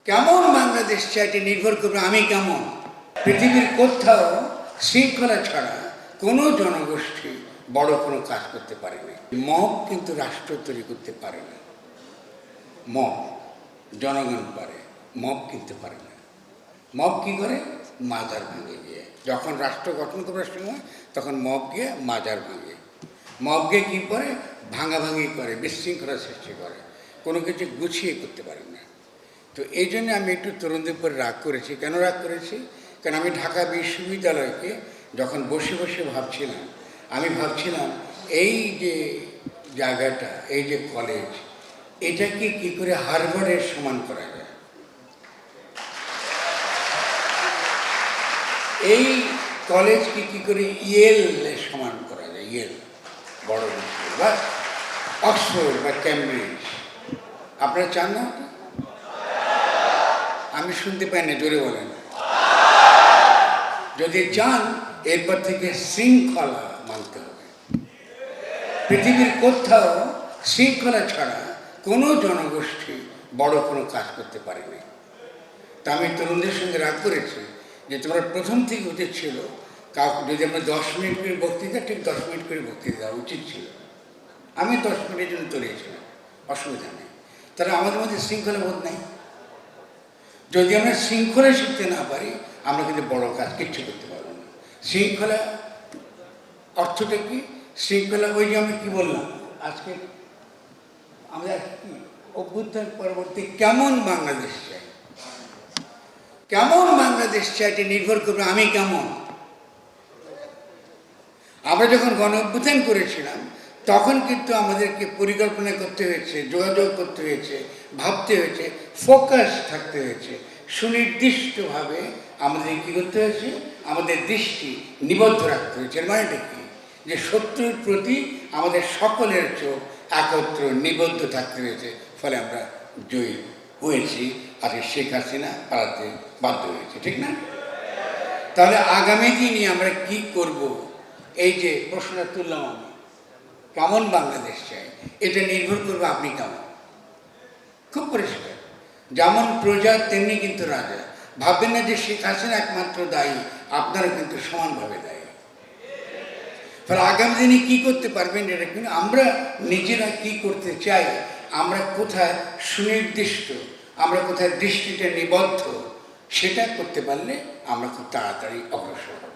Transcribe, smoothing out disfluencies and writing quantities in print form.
কেমন বাংলাদেশ চাই এটা নির্ভর করবে আমি কেমন। পৃথিবীর কোথাও শৃঙ্খলা ছাড়া কোনো জনগোষ্ঠী বড় কোনো কাজ করতে পারে না। মব কিন্তু রাষ্ট্র তৈরি করতে পারে না। মব জনগণ পারে, মব কিনতে পারে না। মব কী করে? মাজার ভাঙে গিয়ে। যখন রাষ্ট্র গঠন করার সময় তখন মব গিয়ে মাজার ভাঙে। মব গিয়ে কী করে? ভাঙাভাঙি করে, বিশৃঙ্খলা সৃষ্টি করে, কোনো কিছু গুছিয়ে করতে পারে না। তো এই জন্য আমি একটু তরুণদের উপর রাগ করেছি। কেন রাগ করেছি? কারণ আমি ঢাকা বিশ্ববিদ্যালয়কে যখন বসে বসে ভাবছিলাম, আমি ভাবছিলাম এই যে জায়গাটা, এই যে কলেজ, এটাকে কী করে হার্ভার্ডের সমান করা যায়। এই কলেজকে কী করে ইয়েলের সমান করা যায়, ইয়েল বড় বিশ্ববিদ্যালয়, বা অক্সফোর্ড বা ক্যামব্রিজ। আপনারা চান না? আমি শুনতে পাই না, জোরে বলেন। যদি চান এরপর থেকে শৃঙ্খলা মানতে হবে। পৃথিবীর কোথাও শৃঙ্খলা ছাড়া কোনো জনগোষ্ঠী বড় কোনো কাজ করতে পারেনি। তা আমি তরুণদের সঙ্গে রাগ করেছি যে তোমরা প্রথম থেকে উচিত ছিল, কাউকে যদি আমরা 10 মিনিট করে বক্তৃতা, ঠিক 10 মিনিট করে বক্তৃতা দেওয়া উচিত ছিল। আমি 10 মিনিটের জন্য তৈরিয়েছিলাম, অসুবিধা নেই। তাহলে আমাদের মধ্যে শৃঙ্খলা বোধ নেই। যদি আমরা শৃঙ্খলা শিখতে না পারি, আমরা কিন্তু বড় কাজ কিচ্ছু করতে পারবো না। শৃঙ্খলা অর্থটা কি? শৃঙ্খলা ওই যে আমি কী বললাম, আজকে আমরা কি অভ্যুত্থান পরবর্তী কেমন বাংলাদেশ চাই, কেমন বাংলাদেশ চাই এটা নির্ভর করবে আমি কেমন। আমরা যখন গণ অভ্যুত্থান করেছিলাম তখন কিন্তু আমাদেরকে পরিকল্পনা করতে হয়েছে, যোগাযোগ করতে হয়েছে, ভাবতে হয়েছে, ফোকাস থাকতে হয়েছে, সুনির্দিষ্টভাবে আমাদের কী করতে হয়েছে, আমাদের দৃষ্টি নিবদ্ধ রাখতে হয়েছে। এর মানেটা কি? যে শত্রুর প্রতি আমাদের সকলের চোখ একত্র নিবদ্ধ থাকতে হয়েছে, ফলে আমরা জয়ী হয়েছি। আর শেখ হাসিনা পালাতে বাধ্য হয়েছে, ঠিক না? তাহলে আগামী দিনে আমরা কি করব? এই যে প্রশ্নটা তুললাম আমি, কেমন বাংলাদেশ চাই, এটা নির্ভর করবে আপনি কেমন। খুব পরিষ্কার, যেমন প্রজা তেমনি কিন্তু রাজা। ভাববেন না যে শেখ হাসিনা একমাত্র দায়ী, আপনারা কিন্তু সমানভাবে দায়ী। ফলে আগামী দিনে কী করতে পারবেন, এটা কিন্তু আমরা নিজেরা কী করতে চাই, আমরা কোথায় সুনির্দিষ্ট, আমরা কোথায় দৃষ্টিটা নিবদ্ধ, সেটা করতে পারলে আমরা খুব তাড়াতাড়ি অগ্রসর হব।